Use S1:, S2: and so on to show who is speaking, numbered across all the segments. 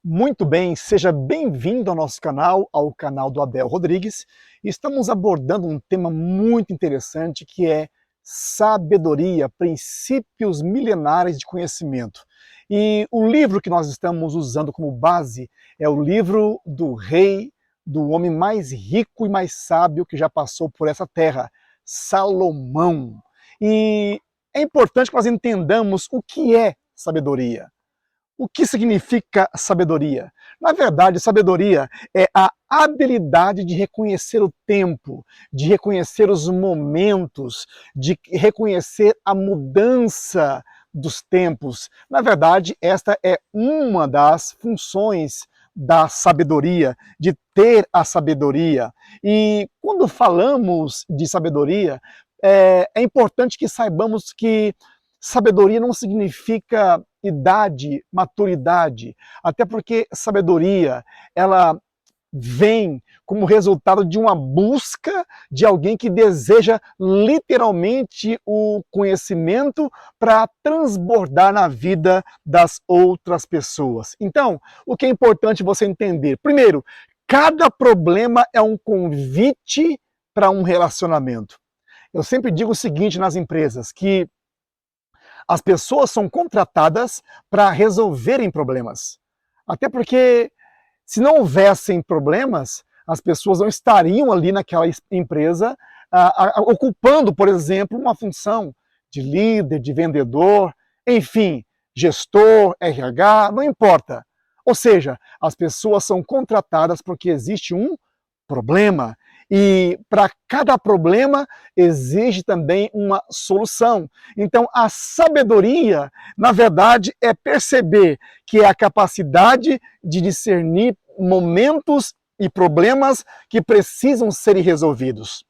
S1: Muito bem, seja bem-vindo ao nosso canal, ao canal do Abel Rodrigues. Estamos abordando um tema muito interessante que é sabedoria, princípios milenares de conhecimento. E o livro que nós estamos usando como base é o livro do rei, do homem mais rico e mais sábio que já passou por essa terra, Salomão. E é importante que nós entendamos o que é sabedoria. O que significa sabedoria? Na verdade, sabedoria é a habilidade de reconhecer o tempo, de reconhecer os momentos, de reconhecer a mudança dos tempos. Na verdade, esta é uma das funções da sabedoria, de ter a sabedoria. E quando falamos de sabedoria, é importante que saibamos que sabedoria não significa idade, maturidade, até porque sabedoria, ela vem como resultado de uma busca de alguém que deseja literalmente o conhecimento para transbordar na vida das outras pessoas. Então, o que é importante você entender? Primeiro, cada problema é um convite para um relacionamento. Eu sempre digo o seguinte nas empresas, que as pessoas são contratadas para resolverem problemas. Até porque, se não houvessem problemas, as pessoas não estariam ali naquela empresa ocupando, por exemplo, uma função de líder, de vendedor, enfim, gestor, RH, não importa. Ou seja, as pessoas são contratadas porque existe um problema. E para cada problema exige também uma solução. Então, a sabedoria, na verdade, é perceber que é a capacidade de discernir momentos e problemas que precisam ser resolvidos.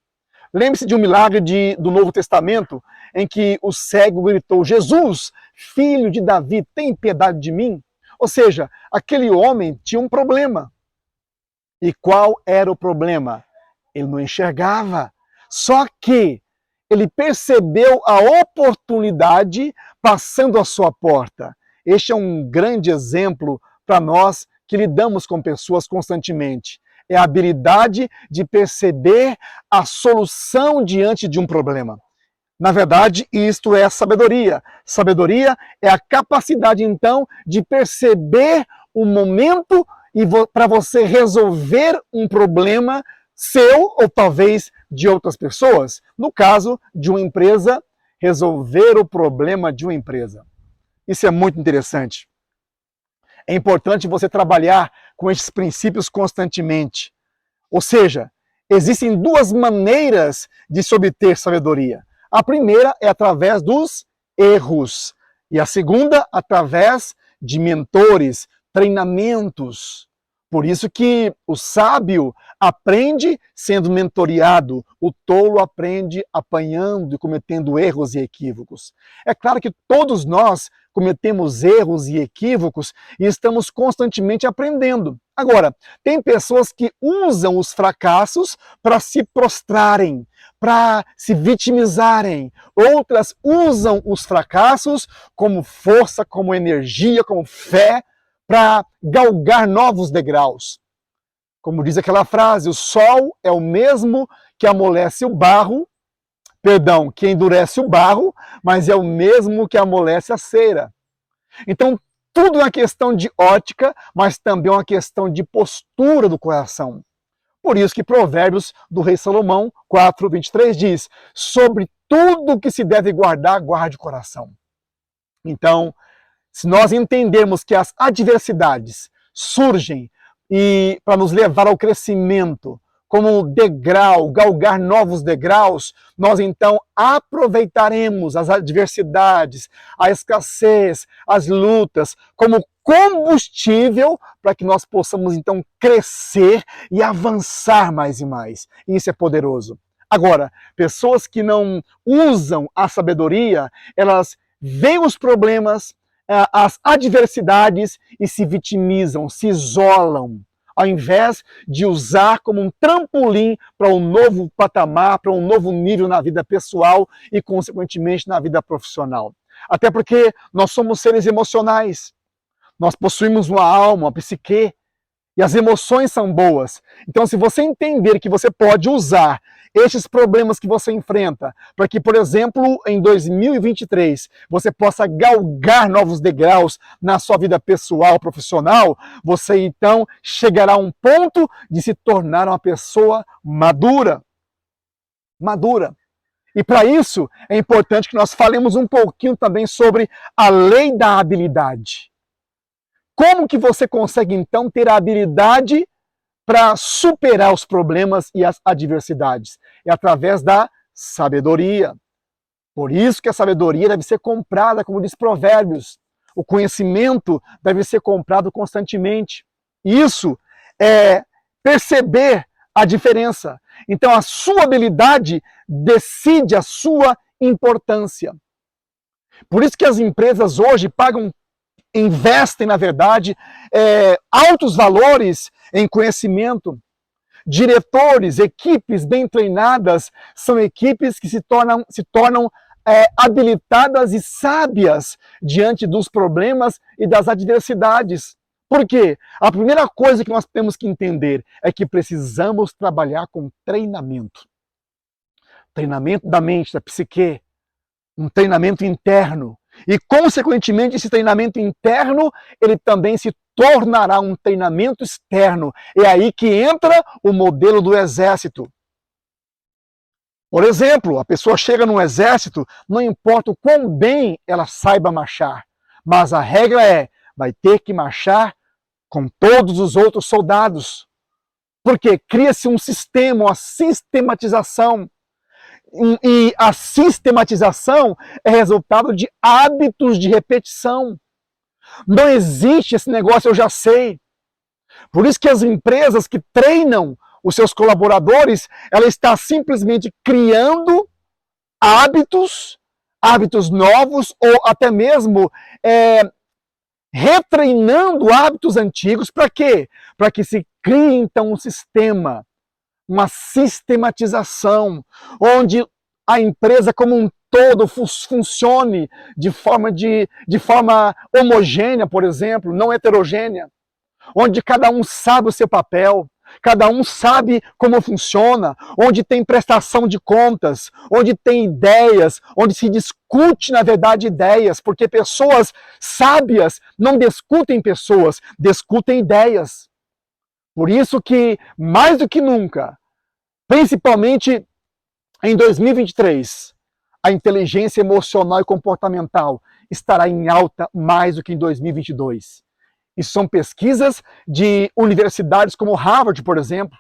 S1: Lembre-se de um milagre do Novo Testamento, em que o cego gritou: Jesus, filho de Davi, tem piedade de mim? Ou seja, aquele homem tinha um problema. E qual era o problema? Ele não enxergava. Só que ele percebeu a oportunidade passando à sua porta. Este é um grande exemplo para nós que lidamos com pessoas constantemente. É a habilidade de perceber a solução diante de um problema. Na verdade, isto é sabedoria. Sabedoria é a capacidade, então, de perceber o momento e para você resolver um problema seu ou talvez de outras pessoas. No caso de uma empresa, resolver o problema de uma empresa. Isso é muito interessante. É importante você trabalhar com esses princípios constantemente. Ou seja, existem duas maneiras de se obter sabedoria. A primeira é através dos erros e a segunda através de mentores, treinamentos. Por isso que o sábio aprende sendo mentoreado, o tolo aprende apanhando e cometendo erros e equívocos. É claro que todos nós cometemos erros e equívocos e estamos constantemente aprendendo. Agora, tem pessoas que usam os fracassos para se prostrarem, para se vitimizarem. Outras usam os fracassos como força, como energia, como fé, para galgar novos degraus. Como diz aquela frase, o sol é o mesmo que amolece o barro, perdão, que endurece o barro, mas é o mesmo que amolece a cera. Então, tudo é uma questão de ótica, mas também uma questão de postura do coração. Por isso que Provérbios do rei Salomão 4:23 diz: sobre tudo que se deve guardar, guarde o coração. Então, se nós entendermos que as adversidades surgem e para nos levar ao crescimento, como degrau, galgar novos degraus, nós então aproveitaremos as adversidades, a escassez, as lutas, como combustível para que nós possamos então crescer e avançar mais e mais. E isso é poderoso. Agora, pessoas que não usam a sabedoria, elas veem os problemas, as adversidades e se vitimizam, se isolam, ao invés de usar como um trampolim para um novo patamar, para um novo nível na vida pessoal e, consequentemente, na vida profissional. Até porque nós somos seres emocionais. Nós possuímos uma alma, uma psique, e as emoções são boas. Então, se você entender que você pode usar estes problemas que você enfrenta, para que, por exemplo, em 2023, você possa galgar novos degraus na sua vida pessoal, profissional, você então chegará a um ponto de se tornar uma pessoa madura. Madura. E para isso, é importante que nós falemos um pouquinho também sobre a lei da habilidade. Como que você consegue, então, ter a habilidade para superar os problemas e as adversidades? É através da sabedoria. Por isso que a sabedoria deve ser comprada, como diz Provérbios. O conhecimento deve ser comprado constantemente. Isso é perceber a diferença. Então, a sua habilidade decide a sua importância. Por isso que as empresas hoje investem, na verdade, altos valores em conhecimento. Diretores, equipes bem treinadas, são equipes que se tornam habilitadas e sábias diante dos problemas e das adversidades. Por quê? A primeira coisa que nós temos que entender é que precisamos trabalhar com treinamento. Treinamento da mente, da psique, um treinamento interno. E, consequentemente, esse treinamento interno, ele também se tornará um treinamento externo. É aí que entra o modelo do exército. Por exemplo, a pessoa chega num exército, não importa o quão bem ela saiba marchar, mas a regra vai ter que marchar com todos os outros soldados. Porque cria-se um sistema, uma sistematização. E a sistematização é resultado de hábitos de repetição. Não existe esse negócio, eu já sei. Por isso que as empresas que treinam os seus colaboradores, ela está simplesmente criando hábitos novos, ou até mesmo retreinando hábitos antigos. Para quê? Para que se crie então um sistema, uma sistematização, onde a empresa como um todo funcione de forma homogênea, por exemplo, não heterogênea, onde cada um sabe o seu papel, cada um sabe como funciona, onde tem prestação de contas, onde tem ideias, onde se discute, na verdade, ideias, porque pessoas sábias não discutem pessoas, discutem ideias. Por isso que, mais do que nunca, principalmente em 2023, a inteligência emocional e comportamental estará em alta mais do que em 2022. Isso são pesquisas de universidades como Harvard, por exemplo,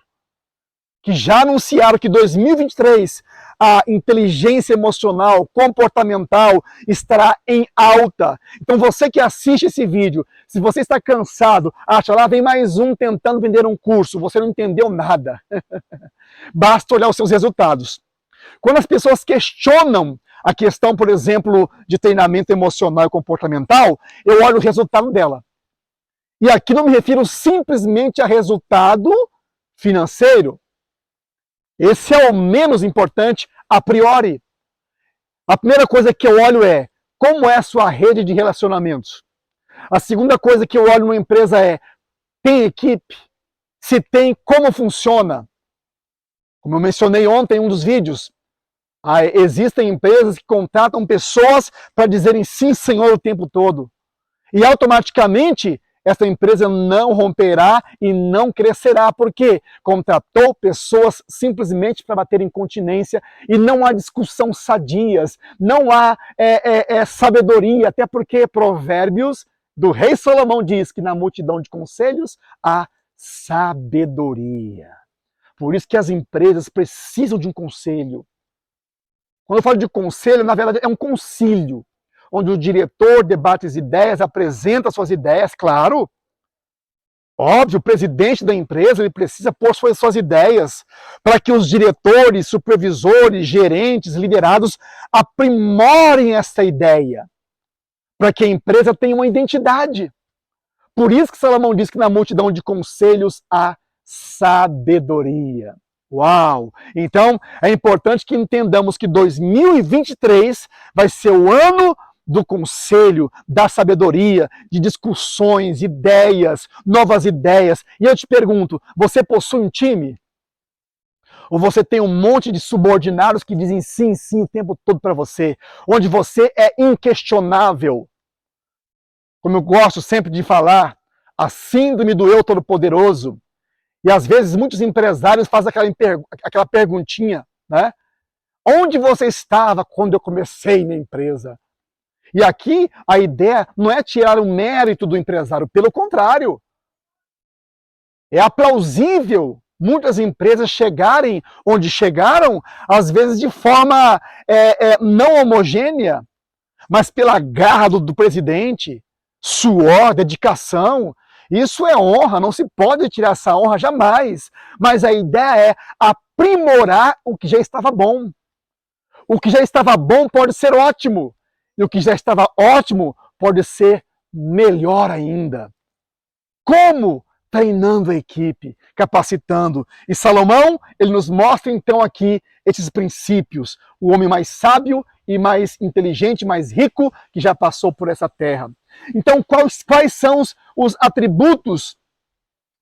S1: que já anunciaram que em 2023 a inteligência emocional, comportamental estará em alta. Então você que assiste esse vídeo, se você está cansado, acha lá vem mais um tentando vender um curso, você não entendeu nada. Basta olhar os seus resultados. Quando as pessoas questionam a questão, por exemplo, de treinamento emocional e comportamental, eu olho o resultado dela. E aqui não me refiro simplesmente a resultado financeiro. Esse é o menos importante a priori. A primeira coisa que eu olho é como é a sua rede de relacionamentos. A segunda coisa que eu olho numa empresa é tem equipe? Se tem, como funciona? Como eu mencionei ontem em um dos vídeos, existem empresas que contratam pessoas para dizerem sim, senhor, o tempo todo. E automaticamente essa empresa não romperá e não crescerá, porque contratou pessoas simplesmente para bater incontinência e não há discussão sadias, não há sabedoria, até porque Provérbios do rei Salomão diz que na multidão de conselhos há sabedoria. Por isso que as empresas precisam de um conselho. Quando eu falo de conselho, na verdade é um concílio, onde o diretor debate as ideias, apresenta suas ideias, claro. Óbvio, o presidente da empresa ele precisa pôr suas ideias para que os diretores, supervisores, gerentes, liderados aprimorem essa ideia, para que a empresa tenha uma identidade. Por isso que Salomão diz que na multidão de conselhos há sabedoria. Uau! Então, é importante que entendamos que 2023 vai ser o ano do conselho, da sabedoria, de discussões, ideias, novas ideias. E eu te pergunto, você possui um time? Ou você tem um monte de subordinados que dizem sim, sim o tempo todo para você, onde você é inquestionável? Como eu gosto sempre de falar, a síndrome do eu todo-poderoso. E às vezes muitos empresários fazem aquela perguntinha, né? Onde você estava quando eu comecei minha empresa? E aqui a ideia não é tirar o mérito do empresário, pelo contrário. É aplausível muitas empresas chegarem onde chegaram, às vezes de forma não homogênea, mas pela garra do presidente, suor, dedicação. Isso é honra, não se pode tirar essa honra jamais. Mas a ideia é aprimorar o que já estava bom. O que já estava bom pode ser ótimo. E o que já estava ótimo pode ser melhor ainda. Como? Treinando a equipe, capacitando. E Salomão, ele nos mostra então aqui esses princípios. O homem mais sábio e mais inteligente, mais rico que já passou por essa terra. Então, quais são os atributos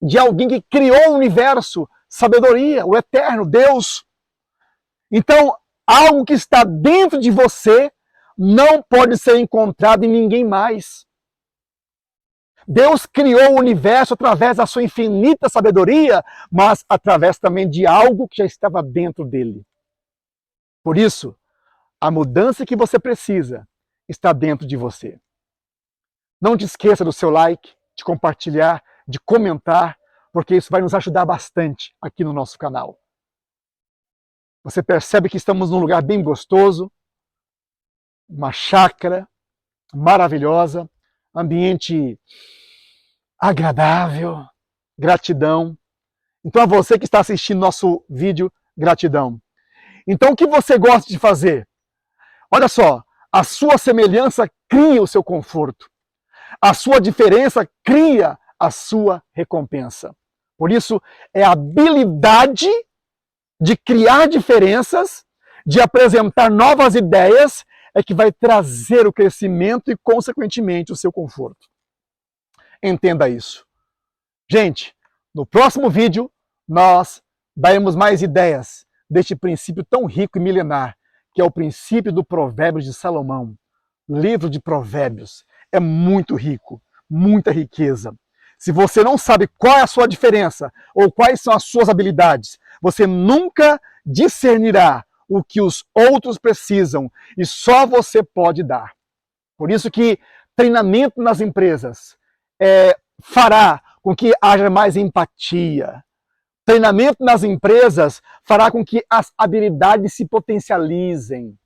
S1: de alguém que criou o universo? Sabedoria, o eterno, Deus. Então, algo que está dentro de você não pode ser encontrado em ninguém mais. Deus criou o universo através da sua infinita sabedoria, mas através também de algo que já estava dentro dele. Por isso, a mudança que você precisa está dentro de você. Não te esqueça do seu like, de compartilhar, de comentar, porque isso vai nos ajudar bastante aqui no nosso canal. Você percebe que estamos num lugar bem gostoso, uma chácara maravilhosa, ambiente agradável, gratidão. Então a você que está assistindo nosso vídeo, gratidão. Então o que você gosta de fazer? Olha só, a sua semelhança cria o seu conforto. A sua diferença cria a sua recompensa. Por isso, é a habilidade de criar diferenças, de apresentar novas ideias, é que vai trazer o crescimento e, consequentemente, o seu conforto. Entenda isso. Gente, no próximo vídeo, nós daremos mais ideias deste princípio tão rico e milenar, que é o princípio do Provérbios de Salomão. Livro de Provérbios. É muito rico, muita riqueza. Se você não sabe qual é a sua diferença ou quais são as suas habilidades, você nunca discernirá o que os outros precisam e só você pode dar. Por isso que treinamento nas empresas fará com que haja mais empatia. Treinamento nas empresas fará com que as habilidades se potencializem.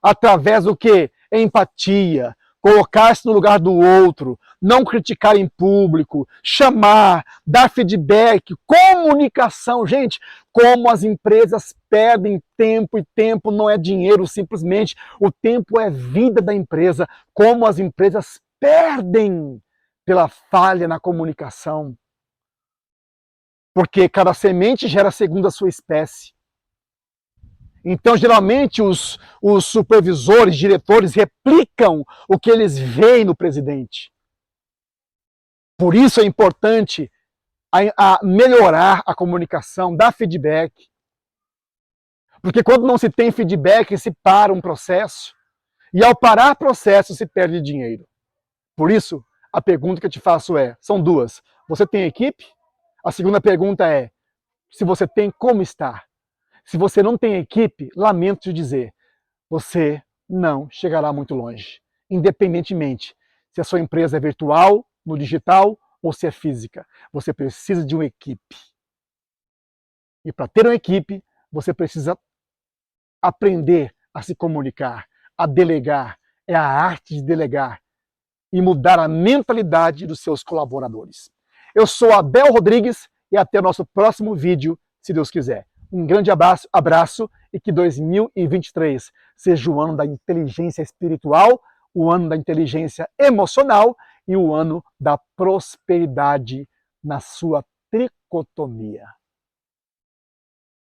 S1: Através do que? Empatia, colocar-se no lugar do outro, não criticar em público, chamar, dar feedback, comunicação. Gente, como as empresas perdem tempo, e tempo não é dinheiro simplesmente, o tempo é vida da empresa. Como as empresas perdem pela falha na comunicação. Porque cada semente gera segundo a sua espécie. Então, geralmente, os supervisores, diretores, replicam o que eles veem no presidente. Por isso é importante melhorar a comunicação, dar feedback. Porque quando não se tem feedback, se para um processo. E ao parar processo, se perde dinheiro. Por isso, a pergunta que eu te faço são duas. Você tem equipe? A segunda pergunta é, se você tem, como está? Se você não tem equipe, lamento te dizer, você não chegará muito longe. Independentemente se a sua empresa é virtual, no digital ou se é física. Você precisa de uma equipe. E para ter uma equipe, você precisa aprender a se comunicar, a delegar. É a arte de delegar e mudar a mentalidade dos seus colaboradores. Eu sou Abel Rodrigues e até o nosso próximo vídeo, se Deus quiser. Um grande abraço e que 2023 seja o ano da inteligência espiritual, o ano da inteligência emocional e o ano da prosperidade na sua tricotomia.